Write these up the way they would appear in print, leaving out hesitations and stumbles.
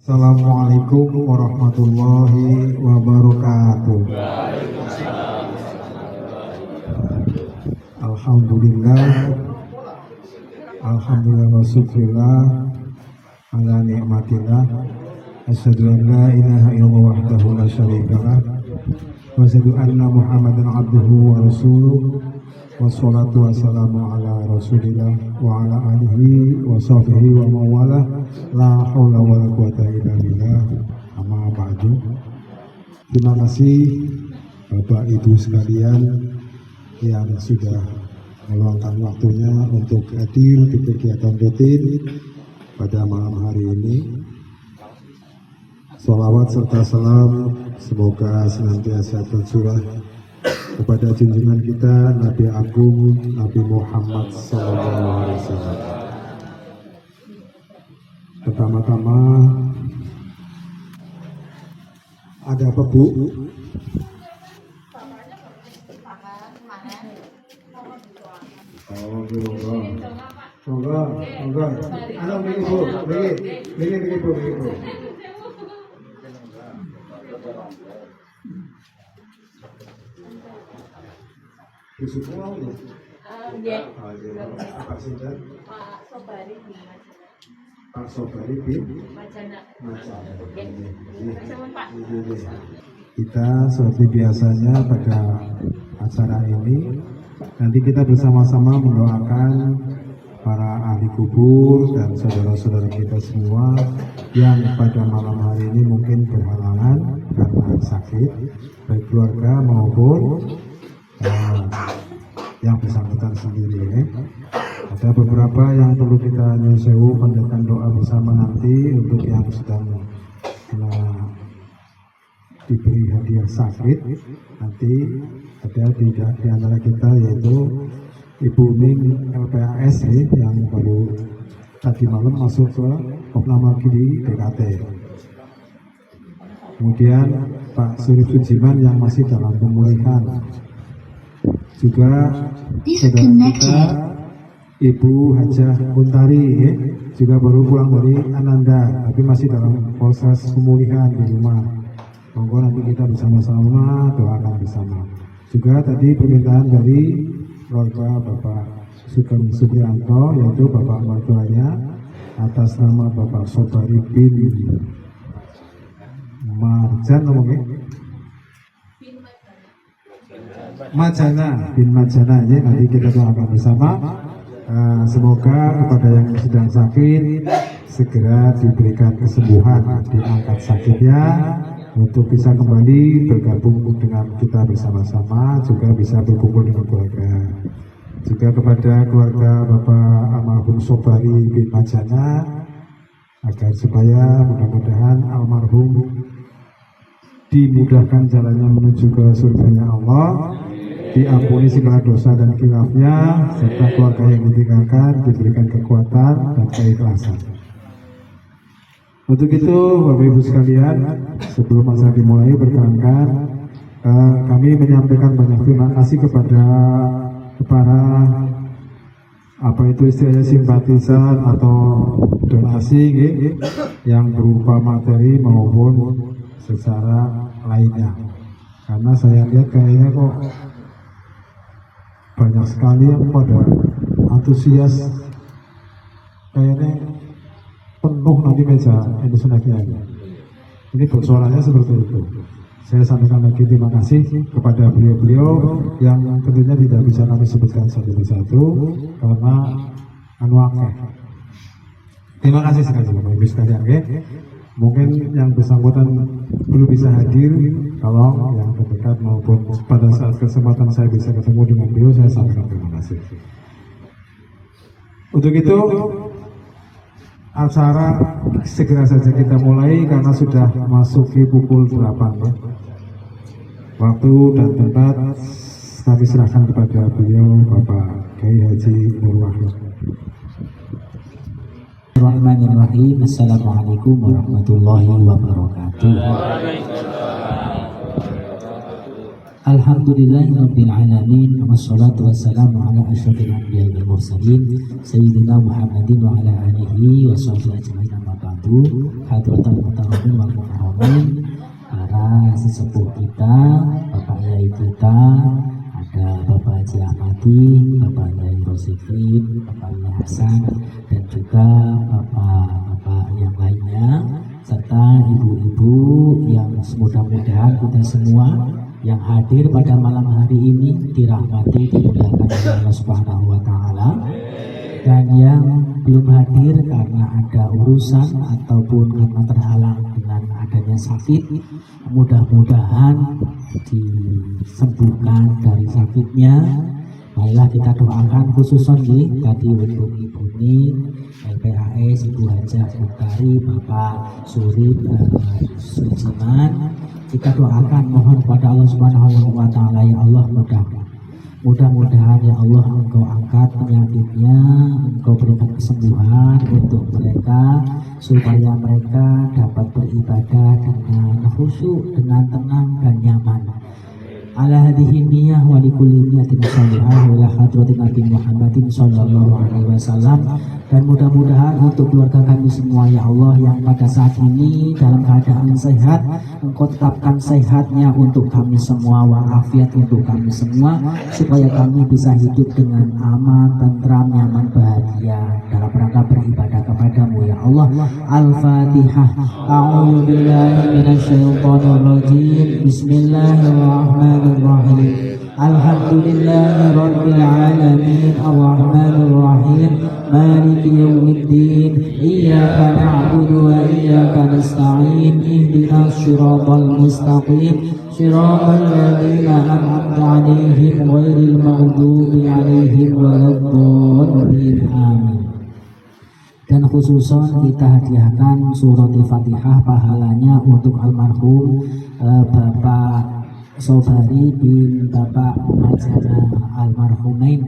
Assalamualaikum warahmatullahi wabarakatuh. Alhamdulillah, alhamdulillah wa syukurillah ala ni'matillah. Asyhadu an la ilaha illallah wahdahu la syarikalah wa asyhadu anna Muhammadan abduhu wa rasuluh. Wassalatu wassalamu ala rasulillah wa ala alihi wa sahbihi wa mawala la hawla wa la quwata illa billah. Amma ba'du. Terima kasih Bapak Ibu sekalian yang sudah meluangkan waktunya untuk hadir di kegiatan rutin pada malam hari ini. Sholawat serta salam semoga senantiasa tercurah kepada junjungan kita Nabi Agung Nabi Muhammad SAW. Pertama-tama ada apa Bu? Monggo. Ano begini Bu? Begini Bu. Semua ya? Iya. Apa sih Pak Sobari bin Pak Sobari bin Macana. Kita seperti biasanya pada acara ini nanti kita bersama-sama mendoakan para ahli kubur dan saudara-saudara kita semua yang pada malam hari ini mungkin berhalangan karena sakit, baik keluarga maupun yang bersangkutan sendiri ya. Ada beberapa yang perlu kita nyuwun sewu panjatkan doa bersama nanti untuk yang sedang diberi hadiah sakit. Nanti ada di antara kita yaitu Ibu Ning LPAS yang baru tadi malam masuk ke opname kiri DKT. Kemudian Pak Surip Sujiman yang masih dalam pemulihan. Juga saudara kita Ibu Hajah Muntari juga baru pulang dari Ananda tapi masih dalam proses pemulihan di rumah. Monggo nanti kita bersama-sama doakan bersama. Juga tadi permintaan dari keluarga Bapak Sugeng Supriyanto yaitu Bapak mertuanya atas nama Bapak Sobari bin Marjan namanya Majana bin Majana ya, nanti kita doakan bersama. Semoga kepada yang sedang sakit segera diberikan kesembuhan, diangkat sakitnya untuk bisa kembali bergabung dengan kita bersama-sama, juga bisa berkumpul dengan keluarga. Juga kepada keluarga Bapak almarhum Sobari bin Majana agar supaya mudah-mudahan almarhum dimudahkan jalannya menuju ke surganya Allah, diampuni segala dosa dan khilafnya, serta keluarga yang ditinggalkan diberikan kekuatan dan keikhlasan. Untuk itu Bapak Ibu sekalian, sebelum acara dimulai berkenankan kami menyampaikan banyak terima kasih kepada para apa itu istilahnya simpatisan atau donasi yang berupa materi maupun secara lainnya. Karena saya lihat kayaknya kok banyak sekali yang pada antusias, kayaknya penuh nanti meja Indonesia ini. Ini bocorannya seperti itu. Saya sampaikan lagi terima kasih kepada beliau-beliau yang tentunya tidak bisa kami sebutkan satu persatu karena anuakeh. Terima kasih sekali Bapak Ibu sekalian. Mungkin yang bersangkutan belum bisa hadir, kalau yang terdekat maupun pada saat kesempatan saya bisa ketemu dengan beliau, saya sampaikan terima kasih. Untuk itu acara segera saja kita mulai karena sudah masuki pukul 8 ya. Waktu dan tempat kami serahkan kepada beliau Bapak Kiai Haji Nur Wahid. Bismillahirrahmanirrahim. Assalamualaikum warahmatullahi wabarakatuh. Alhamdulillahirabbil alamin wassalatu wassalamu ala asyrofil anbiya'i wal mursalin sayyidina Muhammadin wa ala alihi wa sahbihi ajmain amma ba'du. Hadratul muhtaromin wal mukarramin, para sesepuh kita, Bapak Yai kita, ada Bapak Haji Ahmadi, Bapak Yai Rosikin, Bapak Yai Hasan, dan juga bapak-bapak yang lainnya, serta ibu-ibu yang mudah-mudahan kita semua yang hadir pada malam hari ini dirahmati, dimuliakan oleh Allah Subhanahu wa Ta'ala, dan yang belum hadir karena ada urusan ataupun karena terhalang dengan adanya sakit, mudah-mudahan disembuhkan dari sakitnya. Marilah kita doakan khususnya tadi untuk Ibu Ning, LPAS, Ibu Hajah Muktari, Bapak Surip Sujiman. Kita doakan, mohon kepada Allah Subhanahu wa Ta'ala, ya Allah, mudah-mudahan ya Allah Engkau angkat penyakitnya, Engkau berikan kesembuhan untuk mereka, supaya mereka dapat beribadah dengan khusyuk, dengan tenang dan nyaman. Ala hadhihi niyyah wa likulli niyatin shalihah wa ila hadratin Nabi Muhammadin sallallahu alaihi wasallam. Dan mudah-mudahan untuk keluarga kami semua ya Allah yang pada saat ini dalam keadaan sehat, Engkau tetapkan sehatnya untuk kami semua, wa'afiat untuk kami semua, supaya kami bisa hidup dengan aman, tentram, nyaman, bahagia dalam rangka beribadah kepadamu ya Allah. Al-Fatihah. A'udzu billahi minasyaitonir rajim. Bismillahirrahmanirrahim. Alhamdulillahi rabbil alamin, arrahmanir rahim, maliki yaumiddin, iyyaka na'budu wa iyyaka nasta'in, ihdinas siratal mustaqim, siratal ladzina an'amta 'alaihim ghairil maghdubi 'alaihim waladdallin. Amin. Dan khususon kita hadiahkan surat Al-Fatihah pahalanya untuk almarhum Bapak Sobari bin Bapak Majana almarhumain.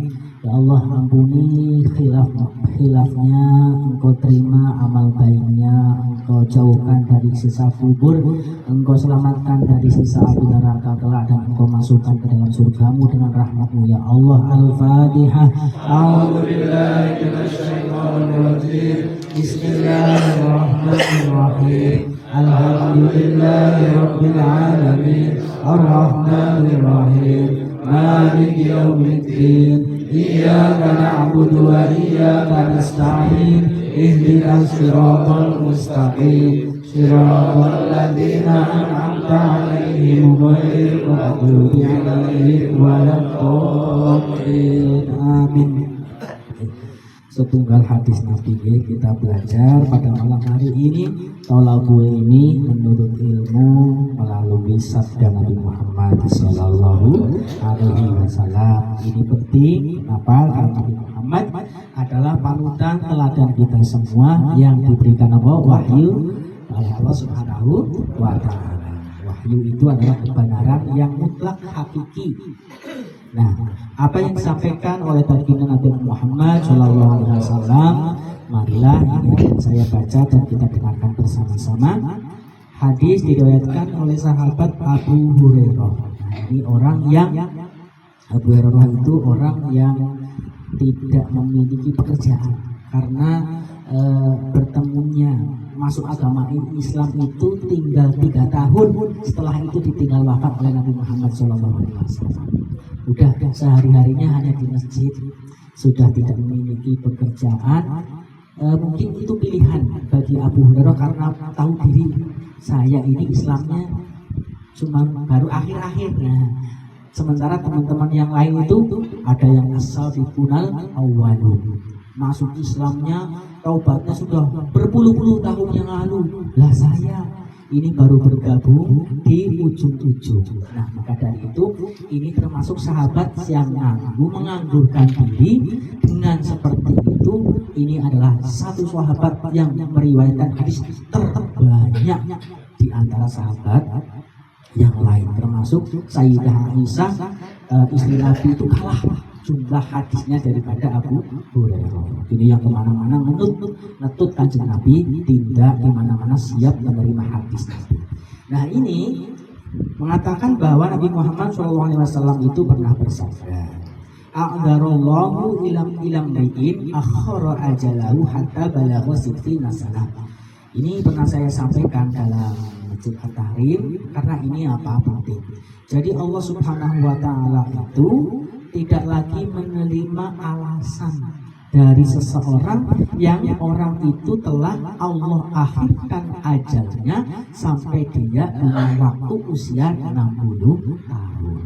Ya Allah, ampuni khilafnya, Engkau terima amal baiknya, Engkau jauhkan dari sisa kubur, Engkau selamatkan dari sisa api neraka kelak, dan Engkau masukkan ke dalam surgamu dengan rahmatmu ya Allah. Al-Fatihah. A'udzubillahi minasyaitonirrajim. Bismillahirrahmanirrahim. Alhamdulillahi rabbil alamin, arrahmanir rahim, maliki yaumiddin, iyyaka na'budu wa iyyaka nasta'in, ihdinas siratal mustaqim, siratal ladzina an'amta 'alaihim ghairil maghdubi 'alaihim waladdallin. Amin. Setunggal hadis Nabi kita belajar pada malam hari ini. Tolabul ini menurut ilmu melalui sabda Nabi Muhammad Sallallahu Alaihi Wasallam. Ini penting. Kenapa? Karena Nabi Muhammad adalah panutan teladan kita semua yang diberikan wahyu oleh Allah Subhanahu wa Ta'ala. Wahyu itu adalah kebenaran yang mutlak hakiki. Nah, apa yang disampaikan oleh baginda Nabi Muhammad Shallallahu Alaihi Wasallam, marilah ini akan saya baca dan kita dengarkan bersama-sama. Hadis diriwayatkan oleh sahabat Abu Hurairah. Nah, ini orang yang Abu Hurairah itu orang yang tidak memiliki pekerjaan karena bertemunya masuk agama Islam itu tinggal 3 tahun, setelah itu ditinggal wafat oleh Nabi Muhammad Shallallahu Alaihi Wasallam. Udah sehari-harinya hanya di masjid, sudah tidak memiliki pekerjaan. Mungkin itu pilihan bagi Abu Hurairah karena tahu diri, saya ini Islamnya cuma baru akhir-akhirnya. Sementara teman-teman yang lain itu ada yang asal di kunal awalun, masuk Islamnya, taubatnya sudah berpuluh-puluh tahun yang lalu. Lah saya ini baru bergabung di ujung-ujung. Nah, maka dari itu ini termasuk sahabat yang menganggurkan diri. Dengan seperti itu, ini adalah satu sahabat yang meriwayatkan hadis terbanyak di antara sahabat yang lain, termasuk Sayyidah Aisyah, istri Nabi itu kalah jumlah hadisnya daripada Abu Hurairah. Ini yang kemana-mana ngetut kanjeng Nabi, tidak di mana-mana siap menerima hadis Nabi. Nah, ini mengatakan bahwa Nabi Muhammad SAW itu pernah bersabda, "A'darallahu ilam ri'in akhara ajalahu hatta balagha sittina sanah." Ini pernah saya sampaikan dalam Masjid At-Tahrim karena ini apa penting. Jadi Allah Subhanahu wa taala itu tidak lagi menerima alasan dari seseorang yang orang itu telah Allah akhirkan ajalnya sampai dia dengan waktu usia 60 tahun.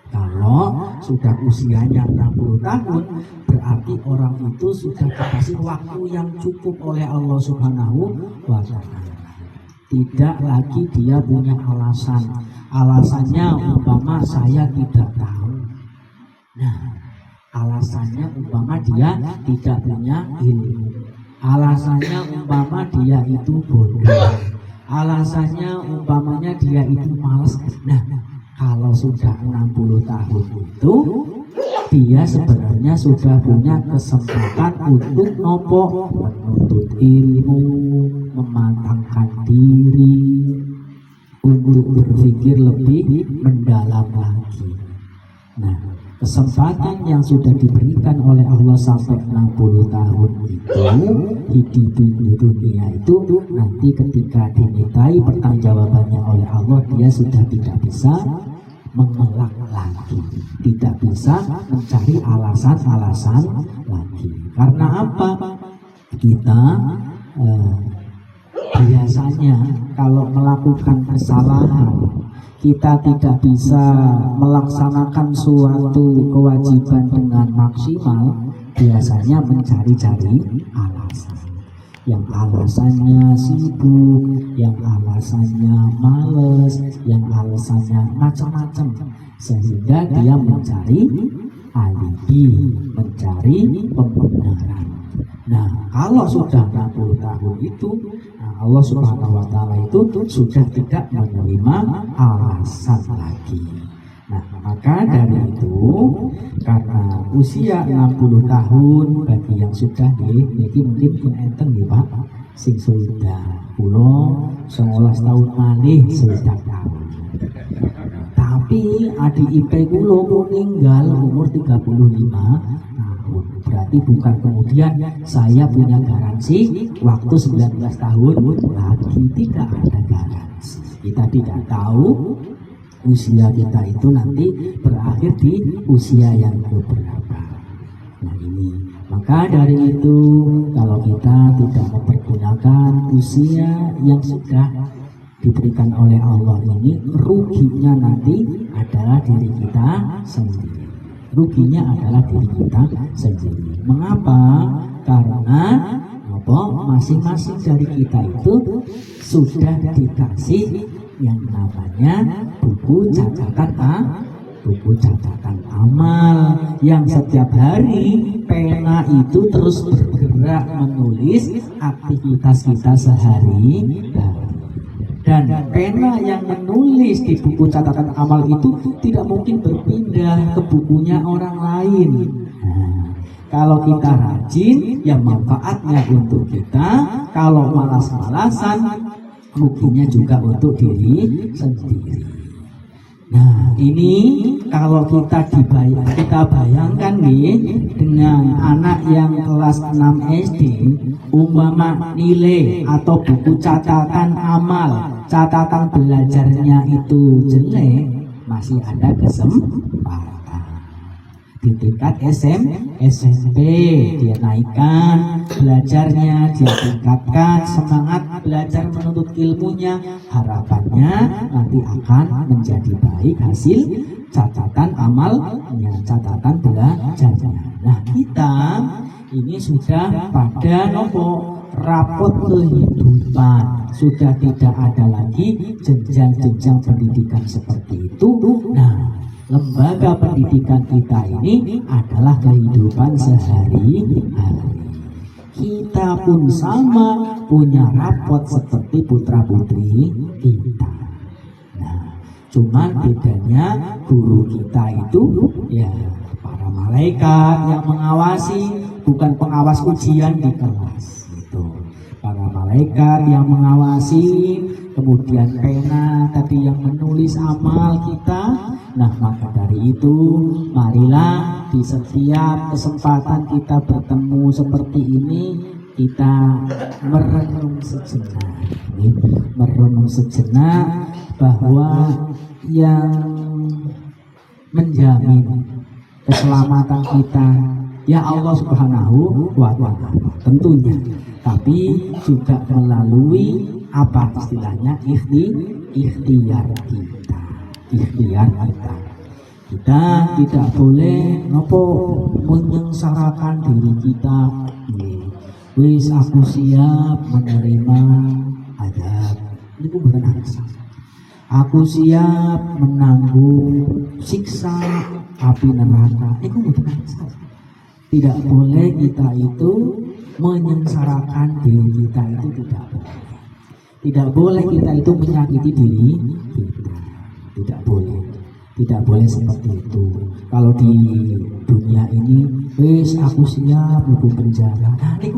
Kalau sudah usianya 60 tahun, berarti orang itu sudah dikasih waktu yang cukup oleh Allah Subhanahu wa taala. Tidak lagi dia punya alasan. Alasannya umpama saya tidak tahu. Nah, alasannya umpama dia tidak punya ilmu. Alasannya umpama dia itu bodoh. Alasannya umpamanya dia itu malas. Nah, kalau sudah 60 tahun itu dia sebenarnya sudah punya kesempatan untuk nopo menuntut ilmu, memantapkan diri, untuk berpikir lebih mendalam lagi. Nah, kesempatan yang sudah diberikan oleh Allah sampai 60 tahun itu hidup di dunia itu nanti ketika dimintai pertanggungjawabannya oleh Allah, dia sudah tidak bisa mengelak lagi, tidak bisa mencari alasan-alasan lagi. Karena apa? Kita biasanya kalau melakukan kesalahan, kita tidak bisa melaksanakan suatu kewajiban dengan maksimal, biasanya mencari-cari alasan. Yang alasannya sibuk, yang alasannya males, yang alasannya macam-macam, sehingga dia mencari alibi, mencari pembenaran. Nah, kalau sudah 60 tahun itu, Allah Subhanahu wa taala itu sudah tidak menerima alasan lagi. Nah, maka dari itu, karena usia 60 tahun bagi yang sudah niki mungkin pun enten ya Pak, sing sudah kula 19 tahun malih sudah tahun. Tapi adik IP kula meninggal umur 35 tahun. Berarti bukan kemudian saya punya garansi waktu 19 tahun lagi, tidak ada garansi. Kita tidak tahu usia kita itu nanti berakhir di usia yang keberapa. Nah ini, maka dari itu kalau kita tidak mempergunakan usia yang sudah diberikan oleh Allah ini, ruginya nanti adalah diri kita sendiri. Ruginya adalah diri kita sendiri. Mengapa? Karena masing-masing dari kita itu sudah dikasih yang namanya buku catatan amal, yang setiap hari pena itu terus bergerak menulis aktivitas kita sehari-hari. Dan pena yang menulis di buku catatan amal itu tidak mungkin berpindah ke bukunya orang lain. Nah, kalau kita rajin, ya manfaatnya untuk kita. Kalau malas-malasan, ruginya juga untuk diri sendiri. Nah, ini kalau kita bayangkan nih dengan anak yang kelas 6 SD, umpama nilai atau buku catatan amal, catatan belajarnya itu jelek, masih ada kesempatan. Di tingkat SMP dia naikkan belajarnya, dia tingkatkan semangat belajar menuntut ilmunya, harapannya nanti akan menjadi baik hasil catatan amalnya, catatan belajarnya. Nah, kita ini sudah pada rapot kehidupan, sudah tidak ada lagi jenjang-jenjang pendidikan seperti itu. Nah, lembaga pendidikan kita ini adalah kehidupan sehari-hari. Kita pun sama punya rapot seperti putra-putri kita. Nah, cuman bedanya guru kita itu ya para malaikat yang mengawasi, bukan pengawas ujian di kelas. Itu para malaikat yang mengawasi, kemudian pena tadi yang menulis amal kita. Nah, maka dari itu marilah di setiap kesempatan kita bertemu seperti ini kita merenung sejenak bahwa yang menjamin keselamatan kita ya Allah Subhanahu wa Ta'ala tentunya, tapi juga melalui apa istilahnya ikhtiar kita. Kita tidak boleh menyengsarakan diri kita. Wis aku siap menerima azab. Ini bukan alasan. Aku siap menanggung siksa api neraka. Ini bukan alasan. Tidak boleh kita itu menyengsarakan diri kita, itu tidak boleh. Tidak boleh kita itu menyakiti diri kita. Tidak boleh seperti itu. Kalau di dunia ini, wis aku siap mlebu penjara. Nah, ini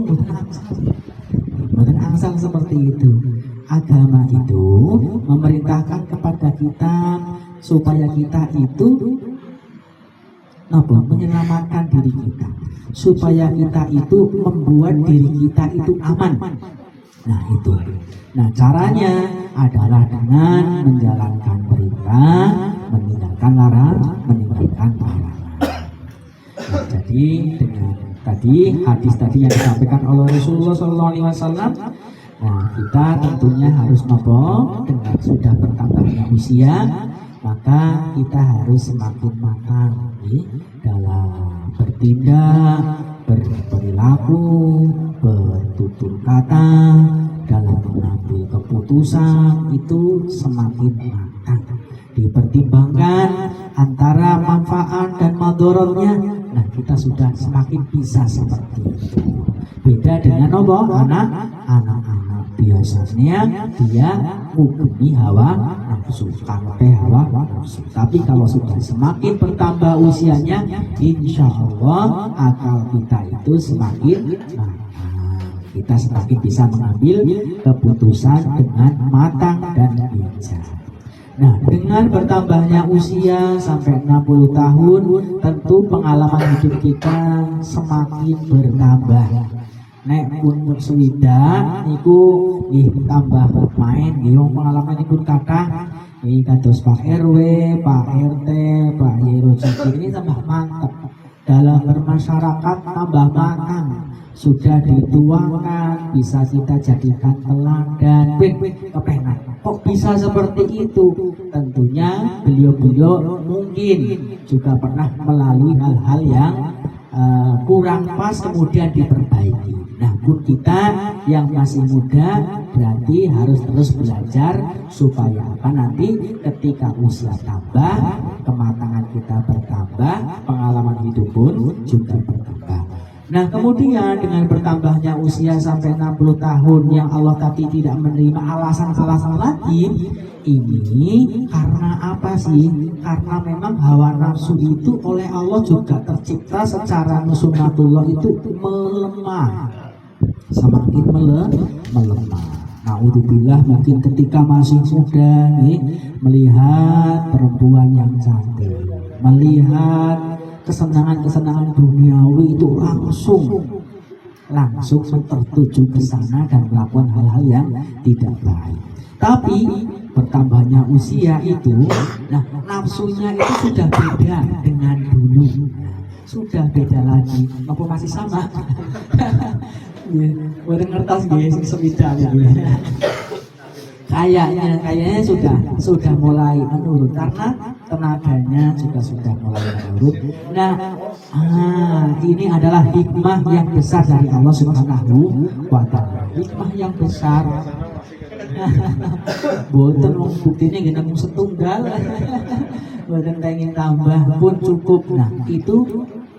bukan angsal seperti itu. Agama itu memerintahkan kepada kita supaya kita itu menyelamatkan diri kita, supaya kita itu membuat diri kita itu aman. Nah itu. Nah caranya adalah dengan menjalankan perintah, meninggalkan larangan. Nah, jadi dengan tadi hadis tadi yang disampaikan oleh Rasulullah SAW, nah kita tentunya harus dengan sudah bertambahnya usia, maka kita harus semakin matang dalam bertindak, berperilaku, bertutur kata, dalam mengambil keputusan itu semakin matang. Dipertimbangkan antara manfaat dan madorotnya. Nah kita sudah semakin bisa seperti itu. Beda dengan anak-anak biasanya dia mengikuti hawa nafsu, hawa nafsu. Tapi kalau sudah semakin bertambah usianya, insya Allah akal kita itu semakin matang. Kita semakin bisa mengambil keputusan dengan matang dan bijak. Nah, dengan bertambahnya usia sampai 60 tahun, tentu pengalaman hidup kita semakin bertambah. Nek pun swidak niku nggih tambah main nggih pengalaman ikut kakak nggih kados Pak RW, Pak RT, Pak YRC ini tambah mantap. Dalam bermasyarakat tambah matang, sudah dituangkan, bisa kita jadikan teladan. Kepengen kok bisa seperti itu? Tentunya beliau-beliau mungkin juga pernah melalui hal-hal yang kurang pas kemudian diperbaiki. Nah, pun kita yang masih muda berarti harus terus belajar supaya apa nanti ketika usia tambah, kematangan kita bertambah, pengalaman hidup pun juga bertambah. Nah, kemudian dengan bertambahnya usia sampai 60 tahun yang Allah tadi tidak menerima alasan-alasan lagi, ini karena apa sih? Karena memang hawa nafsu itu oleh Allah juga tercipta secara sunnatullah itu melemah, semakin melemah. Naudzubillah, mungkin ketika masih muda melihat perempuan yang cantik, melihat kesenangan-kesenangan duniawi itu langsung tertuju ke sana dan melakukan hal-hal yang tidak baik. Tapi bertambahnya usia itu, nah nafsunya itu sudah beda dengan dulu, sudah beda lagi. Apa masih sama? Udah ngertas guys, sepeda kayaknya sudah mulai menurun karena tenaganya juga sudah mulai menurun. Nah, ini adalah hikmah yang besar dari Allah Subhanahu wa Ta'ala. Hikmah yang besar. Boten wong buktine nggih namung setunggal. Boten pengen tambah pun cukup. Nah, itu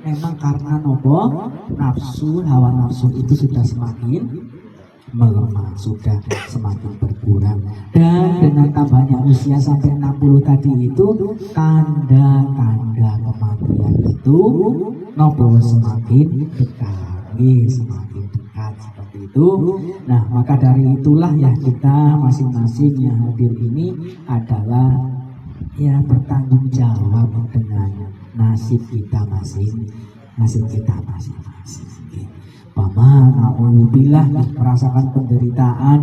memang karena nopo? Nafsu, hawa nafsu itu sudah semakin melemah, sudah semakin berkurang. Dan dengan tambahnya usia sampai 60 tadi itu tanda-tanda kematian itu nopo semakin dekat, semakin dekat seperti itu. Nah, maka dari itulah ya kita masing-masing yang hadir ini adalah ya bertanggung jawab dengan nasib kita masing-masing. Pama na'udzubillah merasakan penderitaan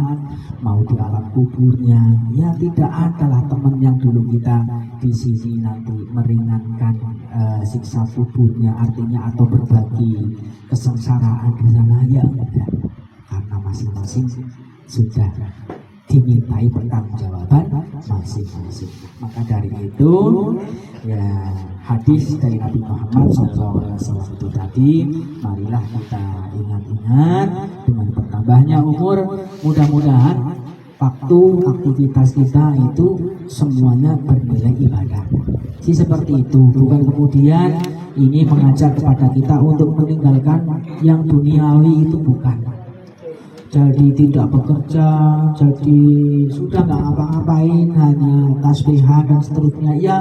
mau di alam kuburnya, ya tidak adalah teman yang dulu kita di sini nanti meringankan siksa kuburnya, artinya atau berbagi kesengsaraan di sana, ya enggak, karena masing-masing sudah dimintai pertanggungjawaban masing-masing. Maka dari itu ya hadis dari Nabi Muhammad SAW itu tadi, marilah kita ingat-ingat dengan bertambahnya umur, mudah-mudahan waktu aktivitas kita itu semuanya bernilai ibadah. Seperti itu, bukan kemudian ini mengajak kepada kita untuk meninggalkan yang duniawi, itu bukan. Jadi tidak bekerja, jadi sudah nggak ngapa-ngapain, hanya tasbihan dan seterusnya. Ya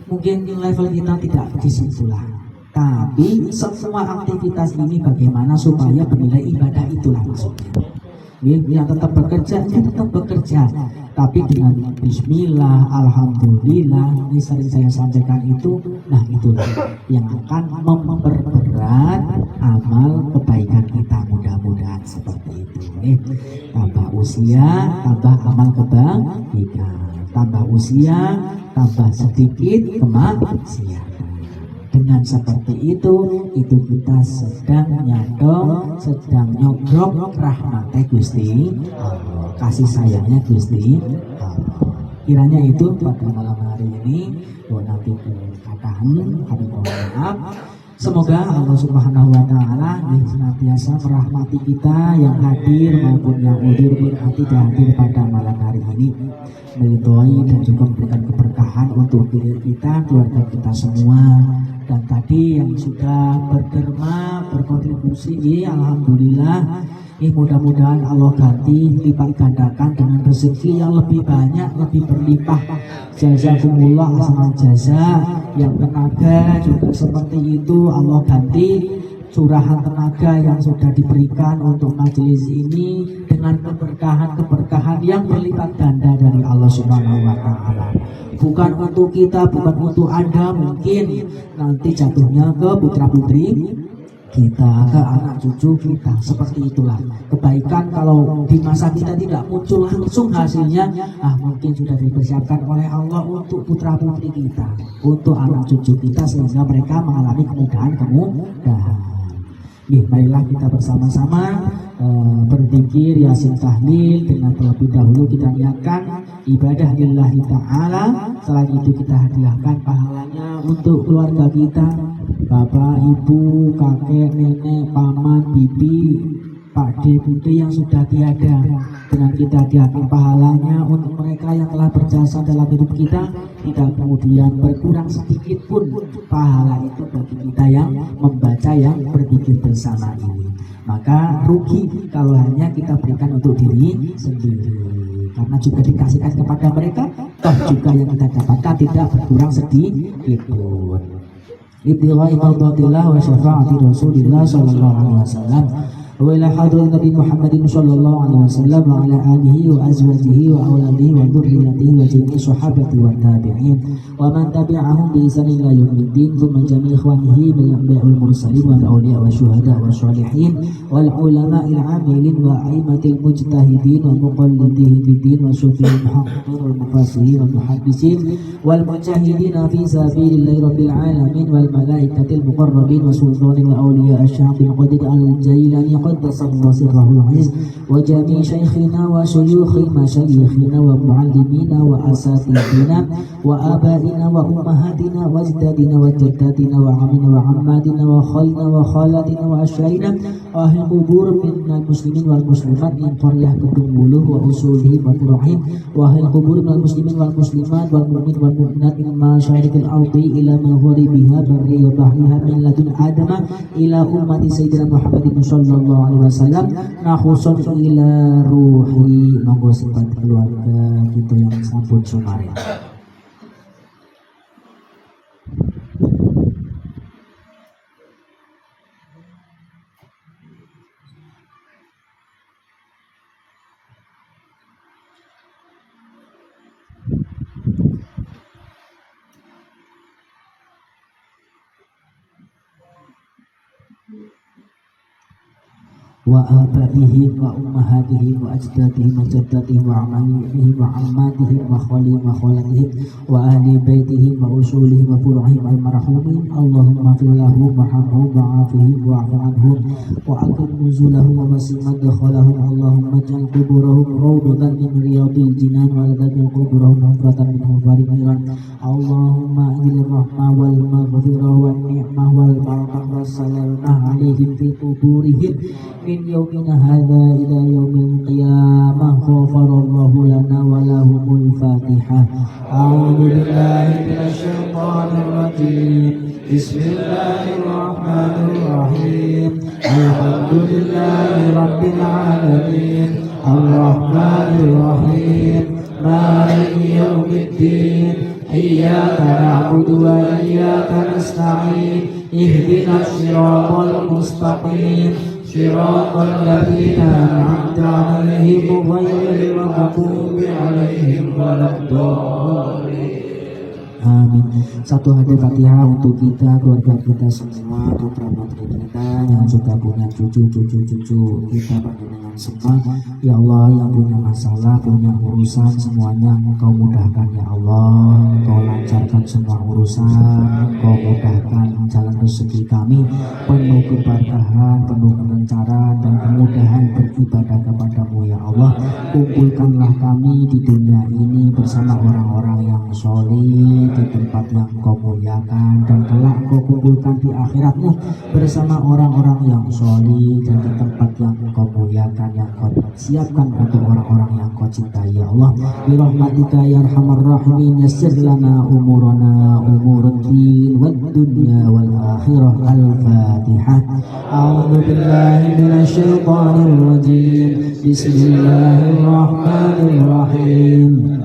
mungkin level kita tidak di situlah. Tapi semua aktivitas ini bagaimana supaya bernilai ibadah, itulah maksudnya. Yang tetap bekerja, ya tetap bekerja, tapi dengan bismillah, alhamdulillah, ini sering saya sampaikan itu. Nah itulah yang akan memperberat amal kebaikan kita, mudah-mudahan seperti itu. Tambah usia, tambah amal kebaikan, tambah usia, tambah sedikit kemaksiatan. Dengan seperti itu kita sedang nyadong, sedang nyogrok rahmatnya Gusti Allah, kasih sayangnya Gusti Allah. Kiranya itu pada malam hari ini, nanti katakan kami mohon maaf. Semoga Allah Subhanahu wa Ta'ala senantiasa merahmati kita yang hadir maupun yang udur berarti hadir pada malam hari ini, meridhoi dan juga memberikan keberkahan untuk diri kita, keluarga kita semua. Dan tadi yang sudah berderma, berkontribusi, alhamdulillah. Mudah-mudahan Allah ganti lipat gandakan dengan rezeki yang lebih banyak, lebih berlimpah. Jazakumullah ahsanal jaza. Yang tenaga juga seperti itu, Allah ganti curahan tenaga yang sudah diberikan untuk majelis ini dengan keberkahan yang berlipat ganda dari Allah Subhanahu wa Ta'ala. Bukan untuk kita, bukan untuk Anda, mungkin nanti jatuhnya ke putra-putri kita, ke anak cucu kita. Seperti itulah kebaikan kalau di masa kita tidak muncul langsung hasilnya, mungkin sudah dipersiapkan oleh Allah untuk putra putri kita, untuk anak cucu kita, sehingga mereka mengalami kemudahan. Marilah kita bersama-sama berzikir, yasin, tahlil. Dengan terlebih dahulu kita niatkan ibadah lillahi ta'ala. Selain itu kita hadiahkan pahalanya untuk keluarga kita, bapak, ibu, kakek, nenek, paman, bibi, pak de, bude yang sudah tiada. Dengan kita hadiahkan pahalanya untuk mereka yang telah berjasa dalam hidup kita, tidak kemudian berkurang sedikit pun pahala itu bagi kita yang membaca, yang berzikir bersama ini. Maka rugi kalau hanya kita berikan untuk diri sendiri, karena juga dikasihkan kepada mereka, toh juga yang kita dapatkan tidak berkurang sedikit pun. Ibtighai mardatillah wa syafaati Rasulillah sallallahu alaihi wasallam wa ila hadrat Nabi Muhammadin sallallahu alaihi wasallam wa ala alihi wa azwajihi wa auladihi wa dzurriyyatihi wa jami'i sahabati wa tabi'in wa man tabi'ahum bi ihsan ila yaumiddin, thumma jami'i ikhwanihi bil anbiya'i wal mursalin wal awliya wa syuhada wa sholihin wal ulama'il 'amilin wa a'immatil mujtahidin wa muqallidihim bid-din wa syufi'il muhaqqiqin wal mufassirin wal muhaddisin wal mujahidin fi sabilillahi rabbil alamin wal malaikatil muqarrabin wa sultanil awliya asy-sya'bil qadir al-jailani qaddasallahu sirrahul aziz wa jami' syaikhina wa syuyukhi masyayikhina wa muallimina wa asatidina wa abaina wa ummahatina wa ajdadina wa jaddatina wa amina wa ammatina wa khalina wa khalatina wa asyarina wa ahli qubur minal muslimin wal muslimat min qaryah Kedung Wuluh wa usulihi wa furu'in wa ahli qubur minal muslimin wal muslimat wal mu'min wal mu'minat min masyarikil ardi ila maghribiha barri wa bahriha min ladun adama ila ummati sayyidina Muhammadin sallallahu alaihi wasallam nakhusun ila ruhi. Monggo sempat keluarga kita yang sampun sumaria. وآبائهم وأمهاتهم وأجدادهم وجداتهم وعمامهم وعماتهم وخالهم وخالاتهم وأهل بيتهم وأصولهم وفروعهم المرحومين اللهم اغفر لهم وارحمهم وعافهم واعف عنهم وأكرم نزلهم ووسع مدخلهم اللهم اجعل قبورهم روضة من رياض الجنان ولا تجعل قبورهم حفرة من حفر النيران اللهم أنزل الرحمة والمغفرة والنعمة والبركة والسلامة عليهم في قبورهم من يومنا هذا إلى يوم القيامة غفر الله لنا ولهم الفاتحة أعوذ بالله من الشيطان الرجيم بسم الله الرحمن الرحيم الحمد لله رب العالمين الرحمن الرحيم مالك يوم الدين إياك نعبد وإياك نستعين اهدنا الصراط المستقيم صراط الذين أنعمت عليهم غير المغضوب عليهم ولا الضالين. Amin. Satu hadis Fatihah untuk kita, keluarga kita semua, putra putri kita yang sudah punya cucu kita panjenengan semua. Ya Allah, yang punya masalah, punya urusan, semuanya Engkau mudahkan ya Allah. Engkau lancarkan semua urusan, Engkau mudahkan jalan rezeki kami, penuh keberkahan, penuh kelancaran dan kemudahan beribadah kepadamu ya Allah. Kumpulkanlah kami di dunia ini bersama orang-orang yang solih di tempat yang Kau muliakan, dan kelak Kau kumpulkan di akhiratmu bersama orang-orang yang solih dan di tempat yang Kau muliakan, yang Kau siapkan untuk orang-orang yang Kau cintai ya Allah. Birahmatika ya arhamar rahimin yassir lana umurana umuruddin wad dunya wal akhirah. Al-Fatihah. A'udzu billahi minasyaitonir rajim. Bismillahirrahmanirrahim.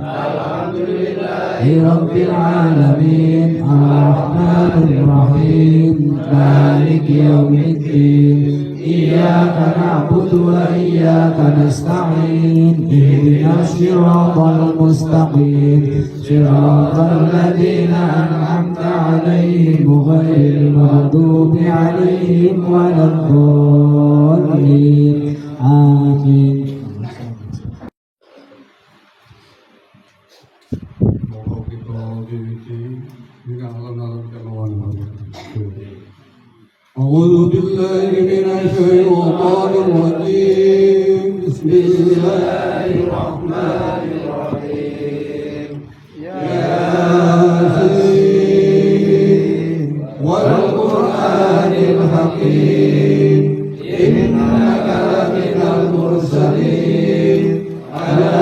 Rabbil alamin ar-rahmanir rahim maliki yaumiddin iyyaka na'budu wa iyyaka nasta'in ihdinas siratal mustaqim siratal ladzina an'amta 'alaihim ghairil maghdubi 'alaihim waladdallin. Amin. أعوذ بالله من الشيطان الرجيم بسم الله الرحمن الرحيم ياسين والقرآن الحكيم إنك لمن المرسلين على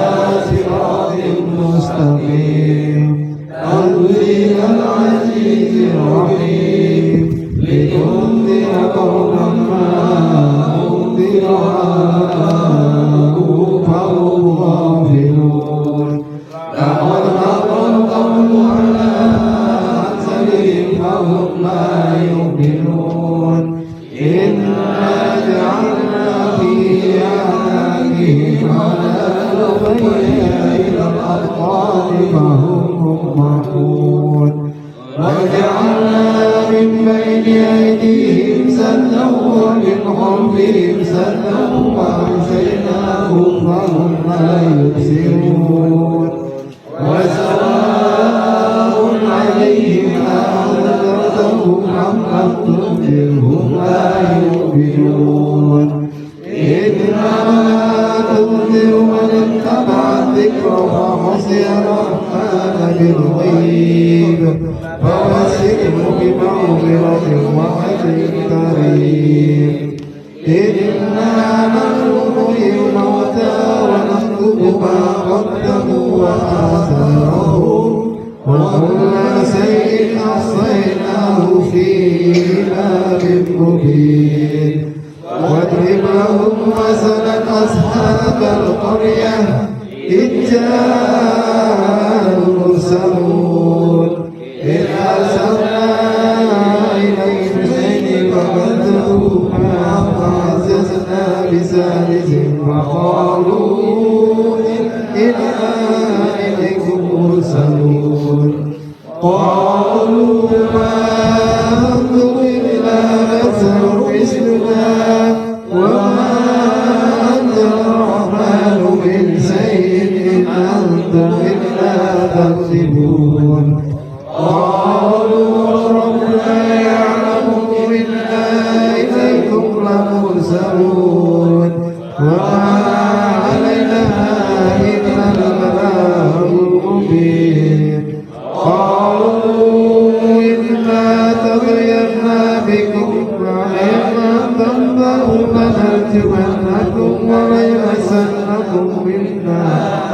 صراط مستقيم تنزيل العزيز الرحيم لتنذر قوما ما أنذر آباؤهم فهم غافلون لقد حق القول على أكثرهم فهم لا يؤمنون إنا جعلنا في أعناقهم أغلالا إلى الأذقان فهم مقمحون وجعلنا من بين أيديهم سدا ومن خلفهم سدا وأغشيناهم فهم لا يبصرون وسواء عليهم أأنذرتهم أم لم تنذرهم لا يؤمنون إنما تنذر من اتبع الذكر وخشي الرحمن بالغيب فبشره بمغفرة وأجر كريم. إنا نحن نحيي الموتى ونكتب ما قدموا وآثارهم وكل شيء أحصيناه في إمام مبين. واضرب لهم مثلا أصحاب القرية إذ جاء المرسلون إذ أرسلنا إليهم اثنين فكذبوهما فعززنا بثالث وقالوا إنا إليكم مرسلون. قالوا ما أنتم إلا بشر مثلنا وما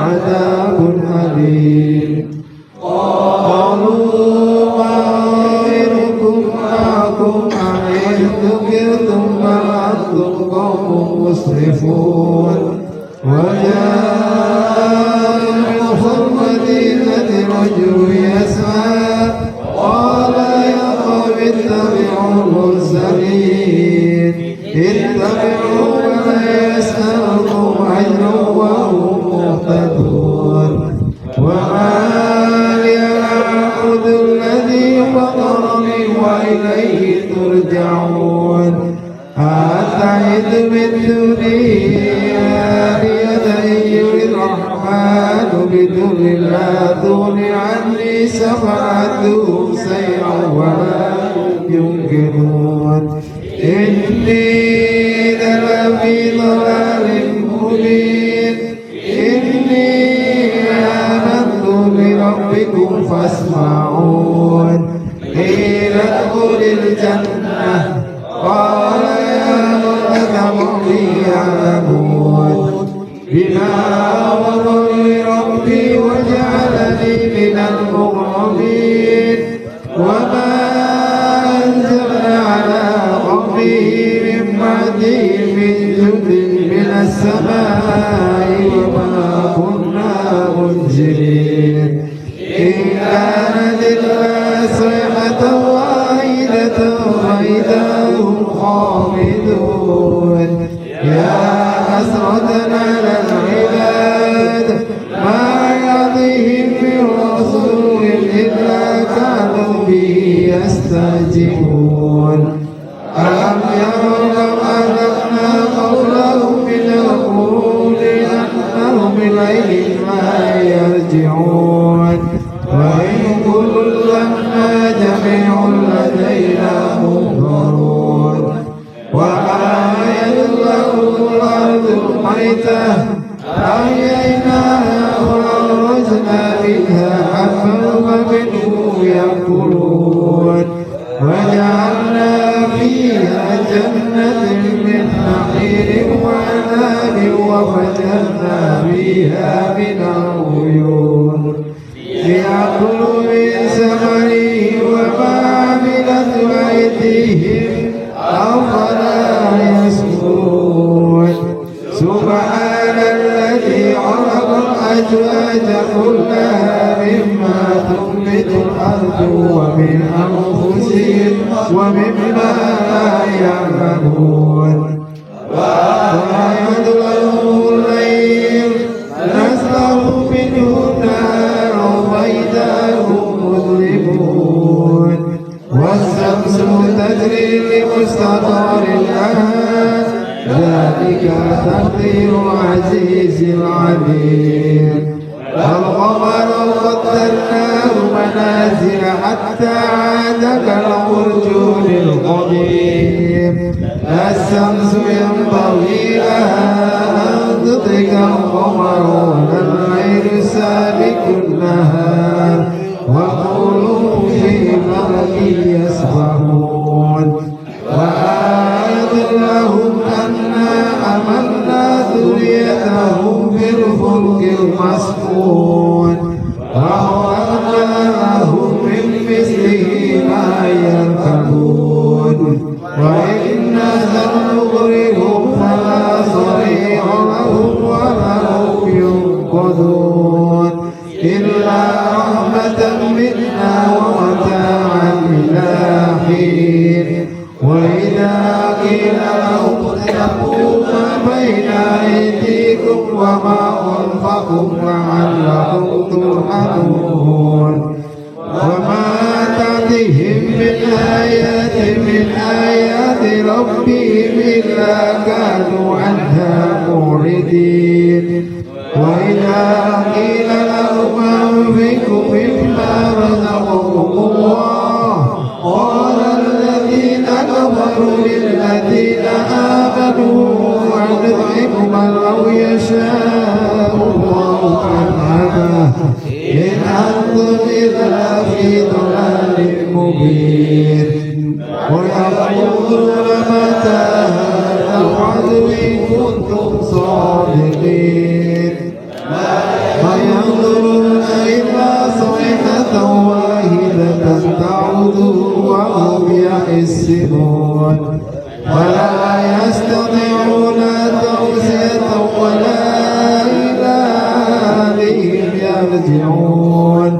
عذاب أليم قالوا ما خيركم معكم أئن ذكرتم بل أنتم قوم مسرفون وجاء من المدينة رجل يسعى قال يا قوم اتبعوا المرسلين اتبعوا ولا يسألكم أجرا وهم مهتدون وما لي أعبد الذي فطرني وإليه ترجعون أتعد من دونه يدي الرحمن بدون لا تغن عني شفاعتهم شيئا ولا ينكرون إني لفي ضلال مبين إني آمنت بربكم فاسمعون قيل ادخل الجنة قال يا ملك ربي يعلمون بما أمر ربي وجعلني من المقربين وما أنزلنا على ربه من بعده من جند من السماء وما كنا منزلين إن كانت إلا صيحة واحدة فإذا هم خامدون يا حسرة على العباد ما يأتيهم من رسول إلا كانوا به يستهزئون ألم يروا كم أهلكنا قبلهم من القرون أنهم إليهم لا يرجعون وإن كل لما جميع لدينا محضرون وآية لهم الأرض الميتة أحييناها وأخرجنا منها حبا فمنه يأكلون وجعلنا فيها جنة من نخيل وعناب وفجرنا فيها من العيون ليأكلوا من ثمره وما عملت أيديهم أفلا يشكرون سبحان الذي خلق الأزواج كلها مما تنبت الأرض ومن أنفسهم ومما لا يعلمون وآية لهم الليل نسلخ منه النار فإذا هم مظلمون والشمس تجري لمستقر لها ذلك تقدير العزيز العليم والقمر قدرناه منازل حتى عاد كالعرجون القديم الشمس ينبغي لها أن تدرك القمر ولا الليل سابق النهار وكلوا في فلك يسبحون وآية لهم أنا أمنا ذريتهم في الفلك المسكون وخلقنا لهم من مثله ما يركبون وإن نزل نغرقهم فلا صريع لهم ولا هم ينقذون إلا رحمة منا ومتاعا إلى حين وإذا قيل لهم اتقوا ما بين أيديكم وما خلفكم لعلكم ترحمون وما تأتيهم من آيات من آيات ربهم إلا كانوا عنها معرضين وإذا قيل لهم أنفقوا مما رزقكم الله قال الذين كفروا للذين آمنوا ونطعم من لو يشاء الله أنعمه إن أنتم إلا في ضلال مبين ويقولون متى هذا الوعد إن كنتم صادقين ما ينظرون إلا صيحة واحدة تعود وهم يحسبون ولا يستطيعون توصية ولا إلى أهلهم يرجعون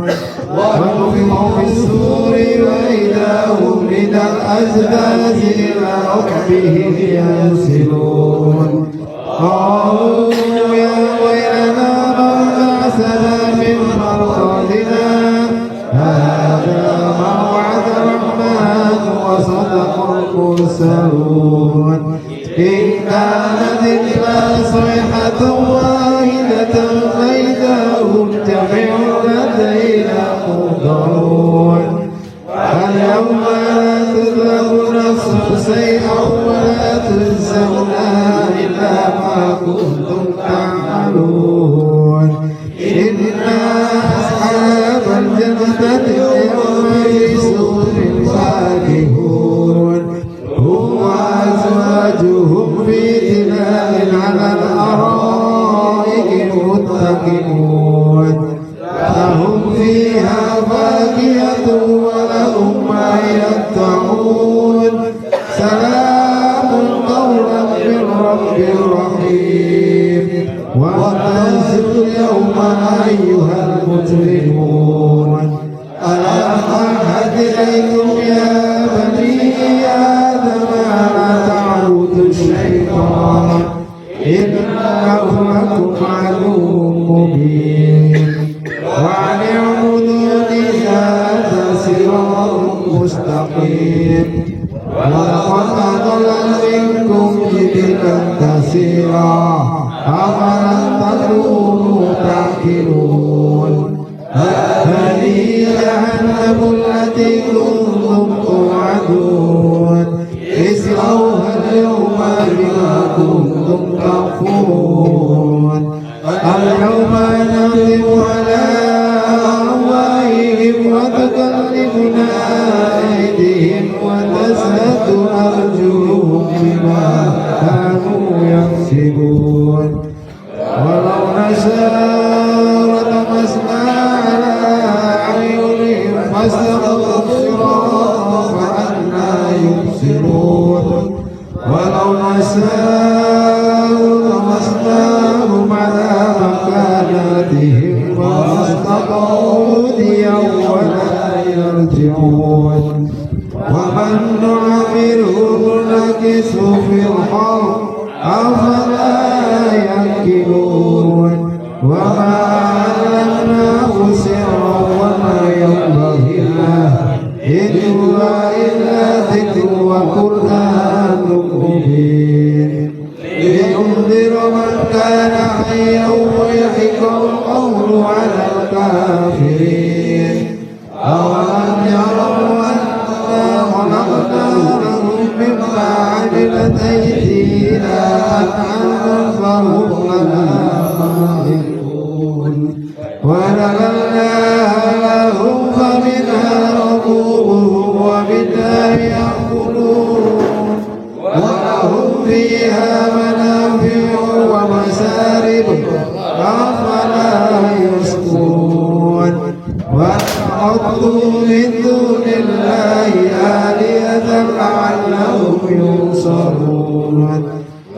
ونفخ في الصور وإذا هم من الأجداث إلى ربهم ينسلون قالوا يا ويلنا من بعثنا من مرقدنا هذا ما وعد الرحمن وصدق المرسلون إن كانت إلا صيحة واحدة فإذا هم جميع لدينا محضرون اليوم لا تظلم نفس شيئا ولا تجزون إلا ما كنتم تعملون إن أصحاب الجنة اليوم في سرور فاكهون هم وأزواجهم في ظلال على الأرائك متكئون لهم فيها فاكهة ولهم ما يدعون سلام قولا من رب رحيم وامتازوا اليوم أيها المجرمون ألم أعهد إليكم يا بني آدم لا تعبدوا الشيطان إنه لكم عدو مبين وأن اعبدوني هذا صراط مستقيم ولقد أضل منكم جبلا كثيرا أفلم تكونوا تعقلون هذه جهنم التي كنتم توعدون اصلوها اليوم بما كنتم تكفرون اليوم نختم على أفواههم وتكلمنا أيديهم وتشهد أرجلهم بما كانوا يكسبون ولو نشاء لطمسنا على أعينهم فاستبقوا الصراط فأنى يبصرون ولو نشاء لطمسناهم على مكاناتهم فما استطاعوا هديا ولا يرجعون ومن نعمره نكسه في الخلق أفلا يأكلون وما علمناه سرا وما ينبغي له إن هو إلا ذكر وقرآن مبين لينذر من كان حيا ويحق القول على الكافرين أولم يروا أنا خلقنا لهم مما عملت أيدينا أنعاما فهم لها مالكون وذللناها لهم فمنها ركوبهم ومنها يأكلون ولهم فيها منافع ومشارب أفلا يشكرون واتخذوا من دون الله آلهة لعلهم ينصرون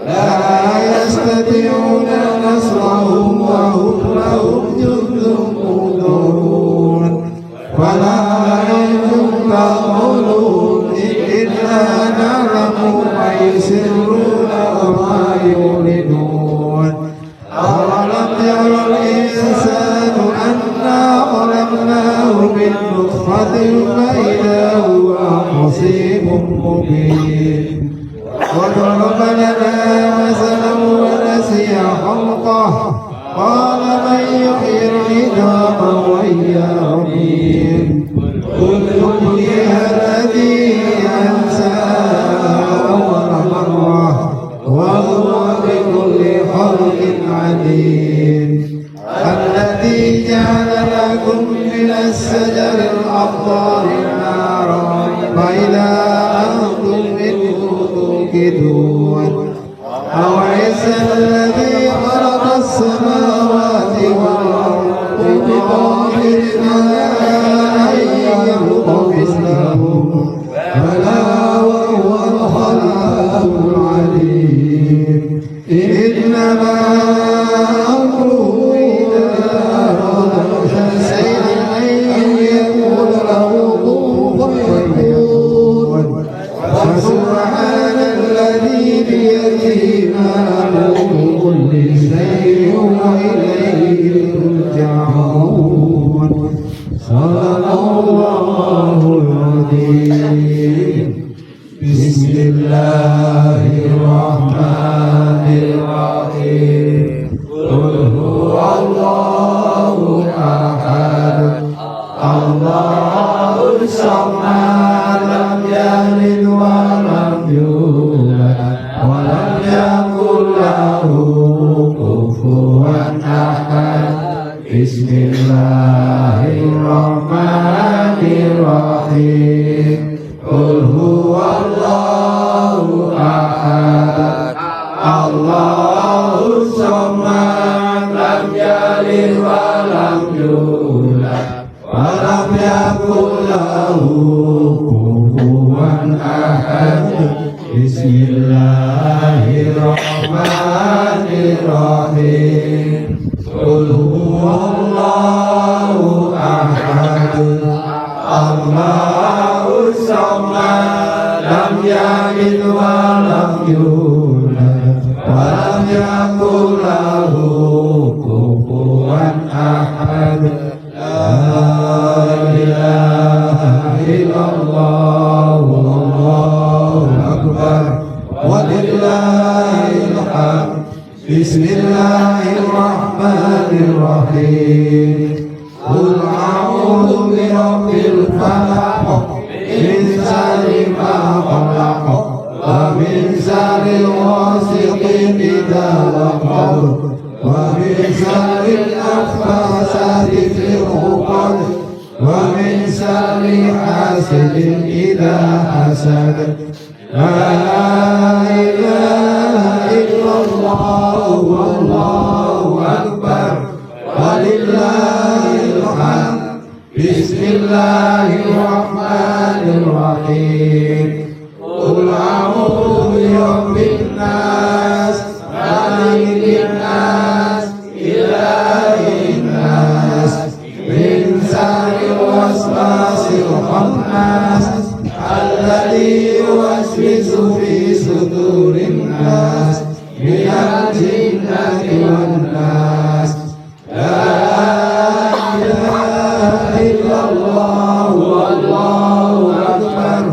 لا يستطيعون نصرهم وهم لهم جند مهضرون فلا أنتم تقولون إنا نعلم ما يسرون وما يعلنون أولم ير الإنسان أنا خلقناه من نطفة فإذا هو خصيم مبين وضرب لنا مثلا ونسي خلقه قال من يحيي العظام وهي رميم قل يحييها الذي أنشأها أول مرة وهو بكل خلق عليم الذي جعل لكم من الشجر الأخضر نارا فإذا أنتم منه توقدون أوليس الذي خلق السماوات والأرض Bismillahirrahmanirrahim. Qul huwallahu ahad, Allahus samad, lam yalid wa lam yulad wa lam yakul lahu kufuwan ahad. Bismillahirrahmanirrahim. Qul huwallahu ahad, Allahus samad, lam yalid wa lam yulad wa lam yakul lahu kufuwan ahad. La ilaha illallah, wallahu akbar, walillahil hamd. Bismillahirrahmanirrahim. Qul a'udzu birabbil falaq, min syarri ma khalaq, wa min syarri ghasiqin idza waqab, wa min syarri naffasati fil 'uqad, wa min syarri hasidin idza hasad. La ilaha illallah, wallahu akbar, walillahil hamd. Bismillahirrahmanirrahim. Qul a'udzu birabbin nas, malikin nas, ilahin nas, min syarril waswasil khannas, alladzi yuwaswisu fi sudurin nas, minal jinnati wan nas. La ilaha illallah, wallahu akbar,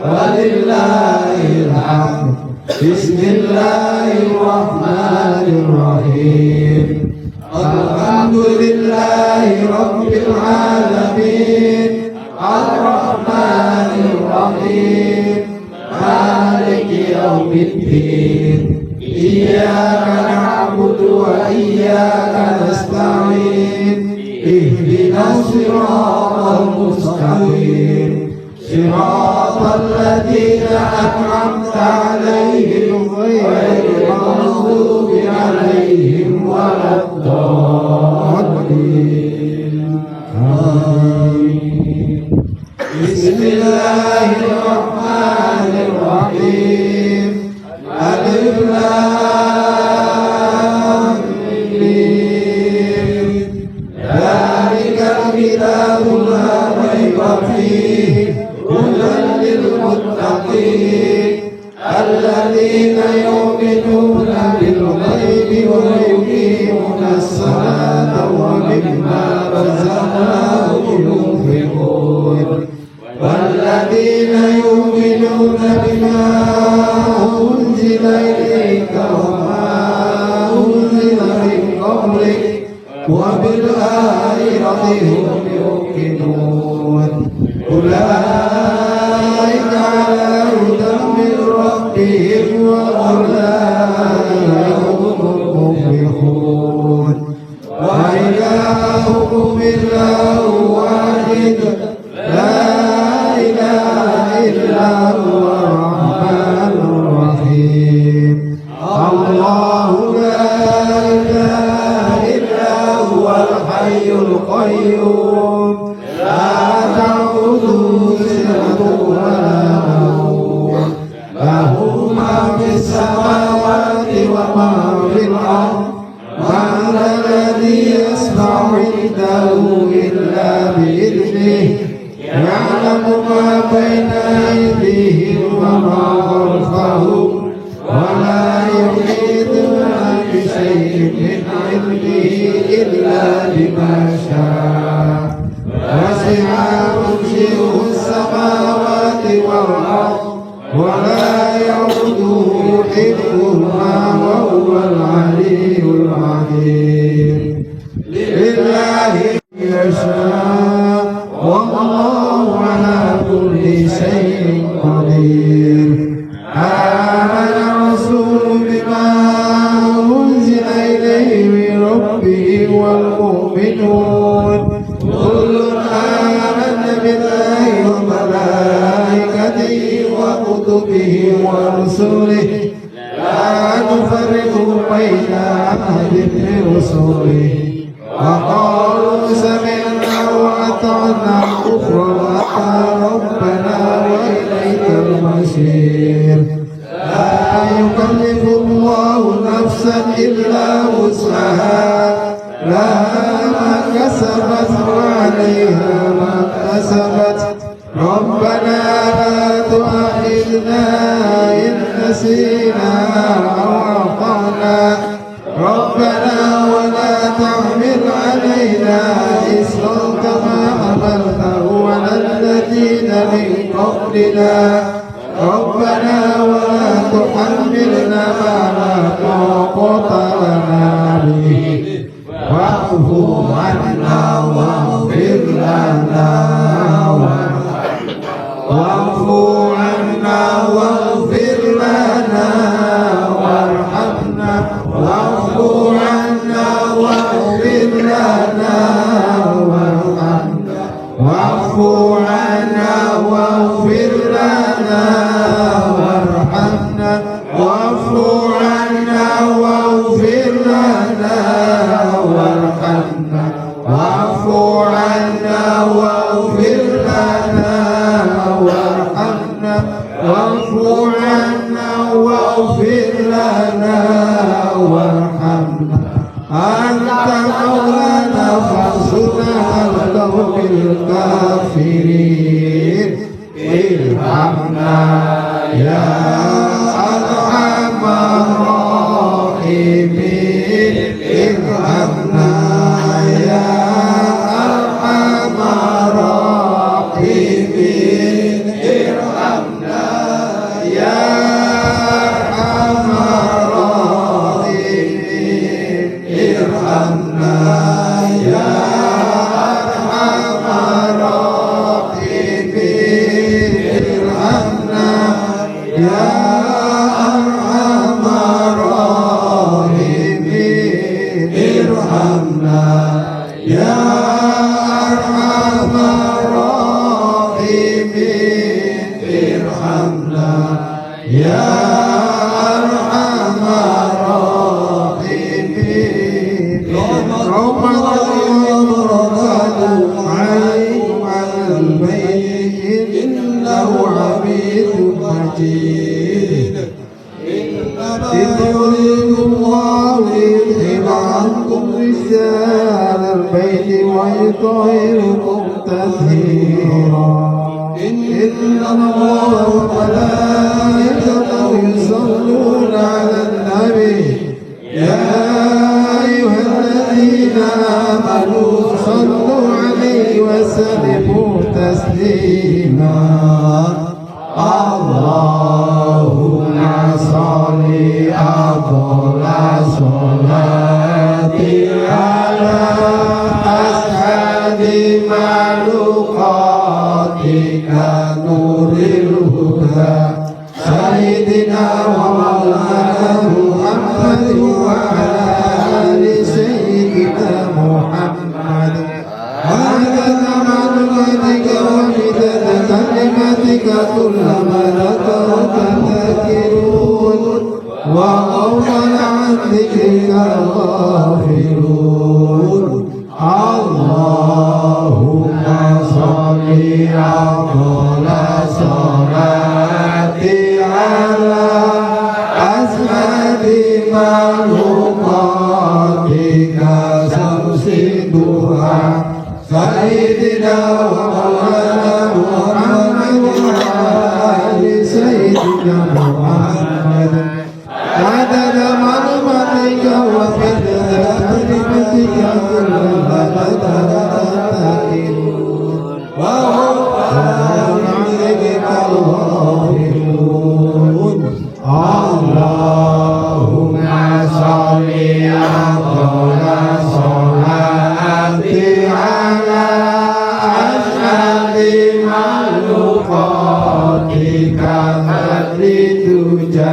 walillahil hamd. Bismillahirrahmanirrahim. Alhamdulillahi rabbil alamin, ar-rahmanir rahim, maliki yaumiddin. Iyyaka na'budu wa iyyaka nasta'in. Ihdinas siratal mustaqim, siratal ladzina an'amta 'alaihim ghairil maghdubi 'alaihim waladdallin. Amin. Bismillahirrahmanirrahim. Alif lam mim. Dzalikal kitabu la raiba fihi, hudan lil muttaqin, alladzina yu'minuna bil ghaibi wa yuqimunas salata wa mimma razaqnahum yunfiqun. والذين يؤمنون بما أنزل إليك وما أنزل من قبلك وبالآخرة هم يوقنون. أولئك على هدى من ربهم وأولئك هم المفلحون. وإلهكم إله واحد، لا إله إلا هو الرحمن الرحيم. الله لا إله إلا هو الحي القيوم، لا تأخذه سنة ولا نوم، له ما في السماوات وما في الأرض. من ذا الذي يشفع عنده إلا بإذنه، يعلم ما بين أيديهم وما خلفهم، ولا يحيطون بشيء من علمه إلا بما شاء. وسع كرسيه السماوات والأرض، ولا يؤوده حفظهما وهو العلي العظيم. لله يشاء والله على كل شيء قدير. آمن الرسول بما أنزل إليه من ربه والمؤمنون مؤمنون كل آمن بالله وملائكته وكتبه ورسله لا نفرق بين أحد من رسله وقالوا سمعنا وأطعنا غفرانك ربنا وإليك المصير لا يكلف الله نفسا إلا وسعها لها ما كسبت وعليها ما اكتسبت ربنا لا تؤاخذنا إن نسينا أو أخطأنا ربنا ولا تحمل علينا إصرا كما حملته على الذين من قبلنا ربنا ولا تحملنا ما لا طاقة لنا به واعف عنا واغفر لنا واعف عنا واغفر لنا وارحمنا واعف عنا واغفر لنا وارحمنا واعف عنا واغفر لنا وارحمنا واعف عنا واغفر لنا وارحمنا واعف عنا واغفر لنا وارحمنا واعف عنا واغفر لنا وارحمنا أنت مولانا فانصرنا على القوم الكافرين ارحمنا يا أرحم الراحمين ارحمنا يا أرحم الراحمين ارحمنا يا أرحم الراحمين ارحمنا يا أرحم الراحمين ارحمنا يا أرحم الراحمين ارحمنا يا أرحم الراحمين ارحمنا يا أرحم الراحمين ربنا وبركاته عليكم على البيت إنه حميد مجيد إذ يريد الله ليذهب عنكم رجال البيت ويطهركم تطهيرا إن الله وملائكته يصلون على النبي يا أيها الذين آمنوا صلوا عليه وسلموا تسليما اللهم صل أفضل صلاة على أسعد مخلوقاتك نور الهدى سيدنا ومولانا محمد وعلى آل سيدنا محمد عدد معلوماتك ومدد كلماتك كلما ذكرك ذاكرون وغفل عن ذكرك الغافلون اللهم صل أفضل صلاة على أسعد مخلوقاتك شمس الضحى سيدنا ومولانا محمد وعلى آل سيدنا محمد عدد معلوماتك ومدد كلمتك كلما تذكرون وغفر عن ذكرك الغافلون اللهم صل أفضل صلاة على أشهد مخلوقاتك مثل الدجى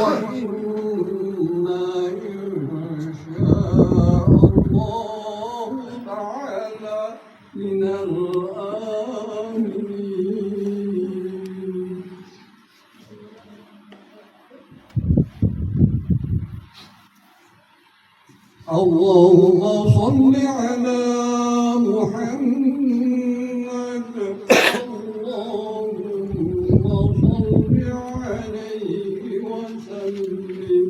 وإنا إن شاء الله تعالى من الآمنين. اللهم صل على محمد. اللهم صل عليه وسلم.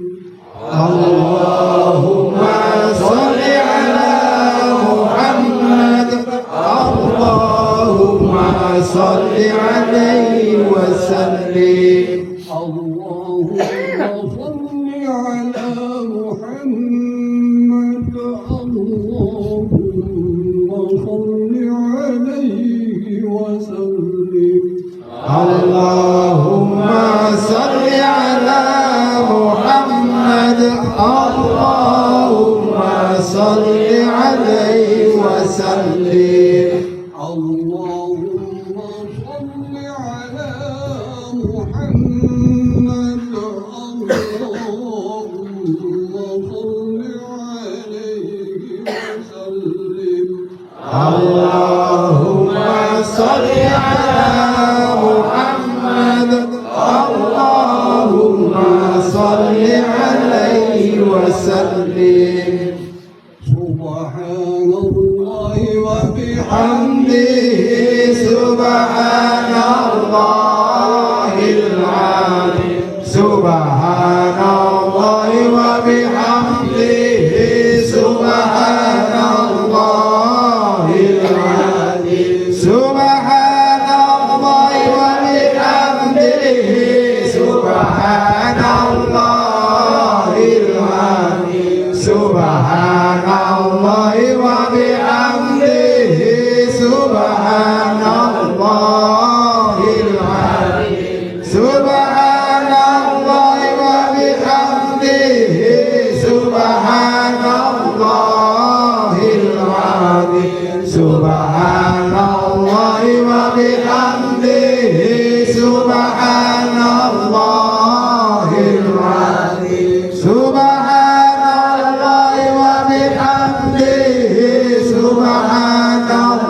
اللهم صل على محمد. اللهم صل عليه وسلم. اللهم صل على محمد. اللهم صل عليه وسلم. اللهم صل على محمد. اللهم صل عليه وسلم. اللهم صل على محمد. اللهم صل عليه وسلم. اللهم صل على محمد. اللهم صل عليه وسلم. سبحان الله بحمده سبحان الله العظيم. سبحان الله وبحمده سبحان الله العظيم. سبحان الله وبحمده سبحان الله العظيم. سبحان الله وبحمده سبحان الله العظيم. سبحان الله وبحمده سبحان الله العظيم. سبحان الله وبحمده سبحان الله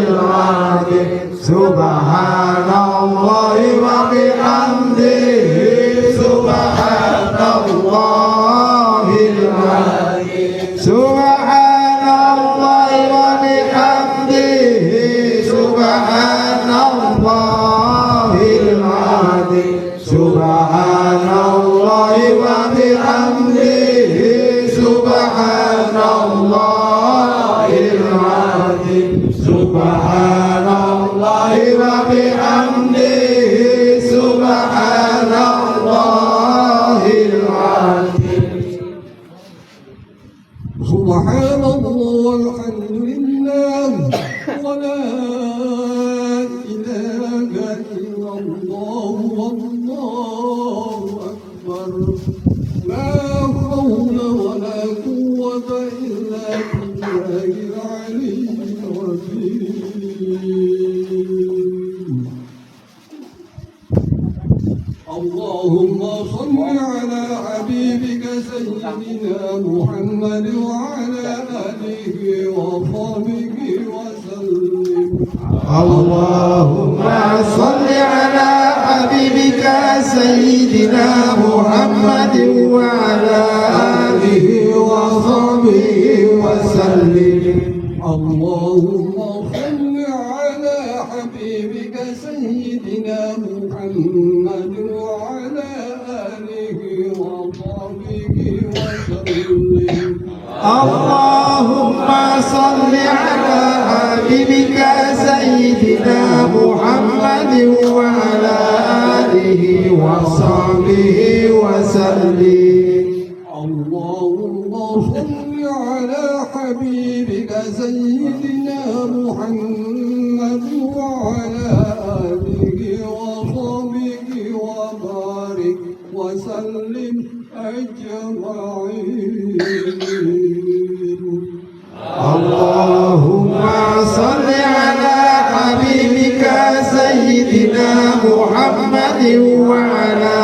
العظيم. سبحان الله وبحمده سبحان الله العظيم. سبحان الله وبحمده سبحان الله العظيم. سبحان الله وبحمده سبحان الله العظيم. سبحان الله وبحمده سبحان الله العظيم. سبحان الله وبحمده سبحان الله العظيم. سبحان الله والحمد لله ولا إله إلا الله والله أكبر. لا حول ولا قوة إلا بالله العلي العظيم. اللهم صل على حبيبك سيدنا محمد وعلى آله وصحبه وسلم. اللهم صل على حبيبك سيدنا محمد وعلى آله وصحبه وسلم. اللهم صل على حبيبك سيدنا محمد وعلى آله وصحبه وسلم. اللهم صل على حبيبك سيدنا محمد وعلى آله وصحبه وسلم. اللهم صل على حبيبك سيدنا محمد وعلى آله وصحبه وبارك وسلم أجمعين. اللهم صل على حبيبك سيدنا محمد وعلى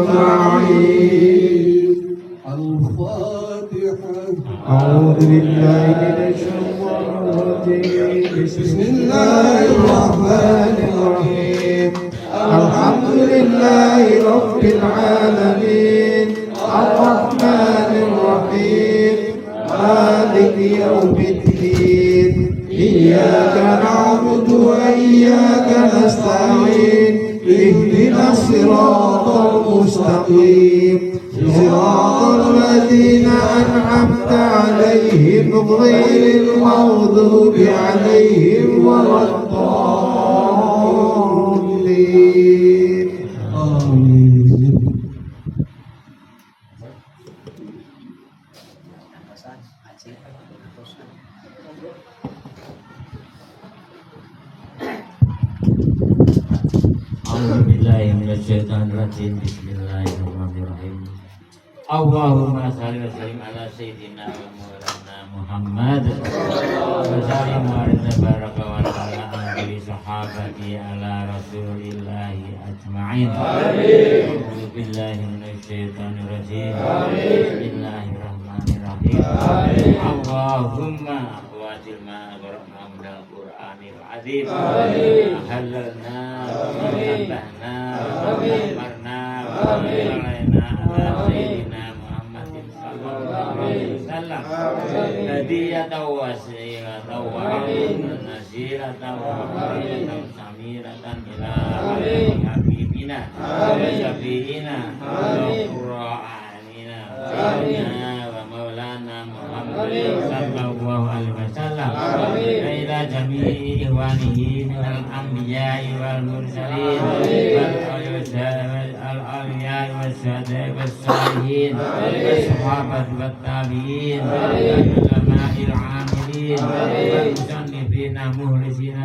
أجمعين. الفاتحة. أعوذ بالله من الشيطان الرجيم. بسم الله الرحمن الرحيم. الحمد لله رب العالمين الرحمن الرحيم مالك يوم الدين إياك نعبد وإياك نستعين اهدنا الصراط المستقيم صراط الذين أنعمت عليهم غير المغضوب عليهم ولا الضالين آمين. A'udzubillahiminasyaitonirrajim. Bismillahirrahmanirrahim. Allahumma shalli wa sallim ala sayyidina wa maulana Muhammad wa sallim wa baraka wa ta'ala ala sahabati ala rasulillahi ajma'in. A'udzubillahiminasyaitonirrajim. Bismillahirrahmanirrahim. Allahumma wasil ma qara'na minal Qur'anil azim. Halalna Nambahna Amarna Alaina ala Sayyidina Muhammadin sallallahu alaihi wasallam hadiyatan wa wasilatan wa nasiratan wa hadiratan samiratan ila habibina wa syafiina wa qura'anina wa maulana Muhammadin sallallahu alaihi wasallam ila jami'i ihwanihi minal anbiya'i wal mursalin wal awliya'i wasyuhada'i wassalihin wassahabati wattabi'in wal ulama'il 'amilin wal musannifina muhlisina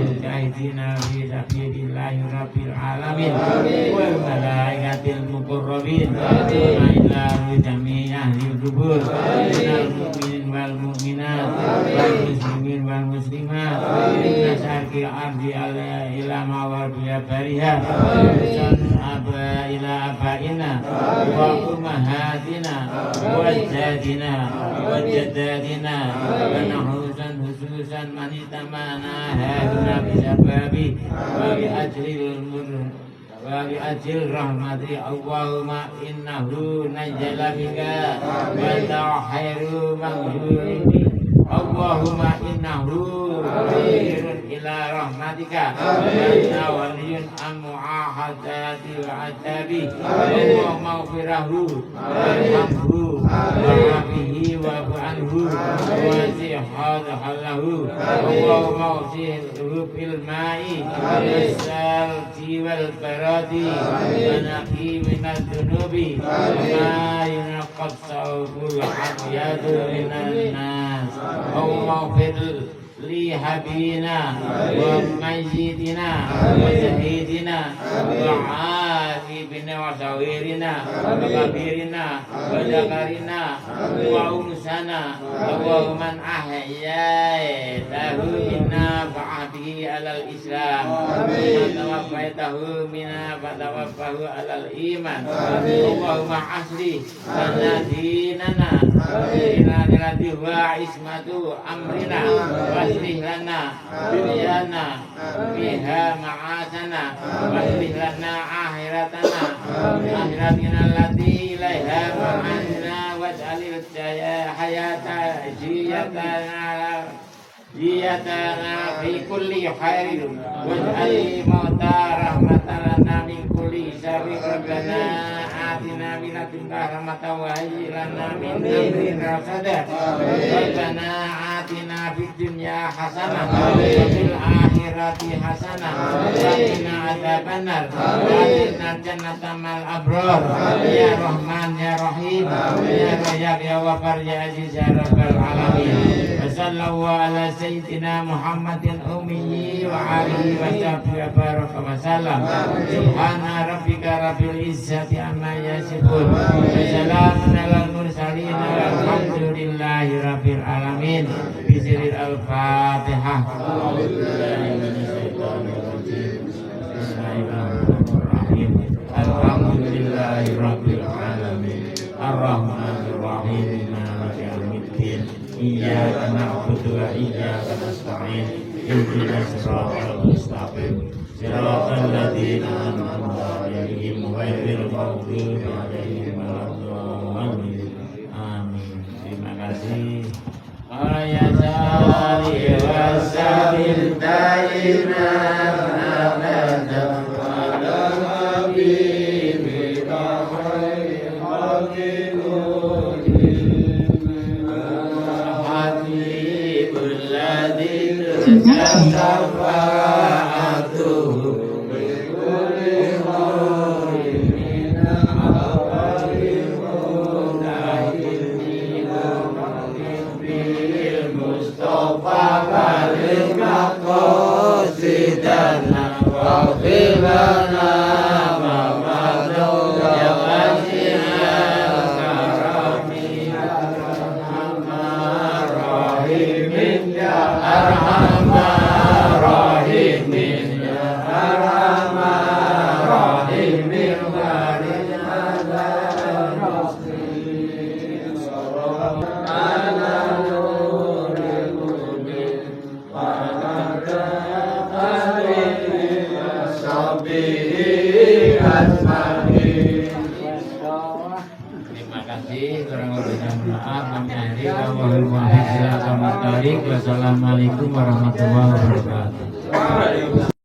mujahidina fi sabilillahi rabbil alamin wal malaikatil muqarrabin wa ila jami'i ahli kubur minal mu'minin wal mu'minat wal muslimin wal muslimat inna syarqil ardi ila mawardiya bariha ila abaina wa ummahatina wa ajdadina wa jaddadina wa nahusan hususan manitamana haduna bisababi wa bi ajril wa bi ajril rahmati Allahumma innahu najala bika wa ta'khairu maghfurati Allahumma innahu qadirun ila rahmatika wa inna waliyun mu'ahadati wa adabi Allahumma maghfirahu warhamhu wa'afihi wa'fu anhu wa'zihad halahu Allahumma wa'zihhu fil ma'i wassalji wal baradi wa naqi minad dunubi ma yunqad sawbul hadiyatu minan nas Allahumma fil li habina wa mayyidina wa syahidina wa afibina wa sawirina wa kabirina wa zakarina wa unsana Allahumma ahyaytahu minna fa'abihi alal islam wa tawaffaitahu minna fatawaffahu alal iman Allahumma asli lana dinana ila wa ismatu amrina waslih lana dunyana biha ma'asana waslih lana akhiratana akhiratina allati ilaiha ma'asana waj'alil hayata ziyatana fi kulli khairin waj'alil mauta rahmatan lana min kulli syarrin rabbana atina min ladunka rahmatan wa hayyi lana min amrina rashada rabbana atina fid dunya hasanah wa fil akhirati hasanah wa qina adzabannar wa atina jannata mal abrar ya rahman ya rahim ya razzaq ya ghafar ya aziz ya rabbal alamin wa sallallahu ala sayyidina Muhammadin ummi wa alihi wa sahbihi wa baraka wa sallam subhana rabbika rabbil izzati amma yasifun wa salamun alal mursalin walhamdulillahi rabbil alamin bisiril al-fatihah. Bismillahirrahmanirrahim. Alhamdulillah. Amin. Ihdinas siratal mustaqim. Siratal ladzina an'amta 'alaihim ghairil maghdubi 'alaihim waladdallin. Amin. Terima kasih. Ya sari wa sabil daiman abadan ala habibika khairil khalqi habibul ladzi syafa'atuhu bi kulli khairin min al-awwalin Mustafa balik maqasidana wa filana ma madu ya wasi'al karami arhamar rahimin ya arhamar rahimin ya arhamar rahimin barik ala muslimin Terima kasih, kurang lebihnya maaf. Kami akhiri. Wassalamualaikum warahmatullahi wabarakatuh.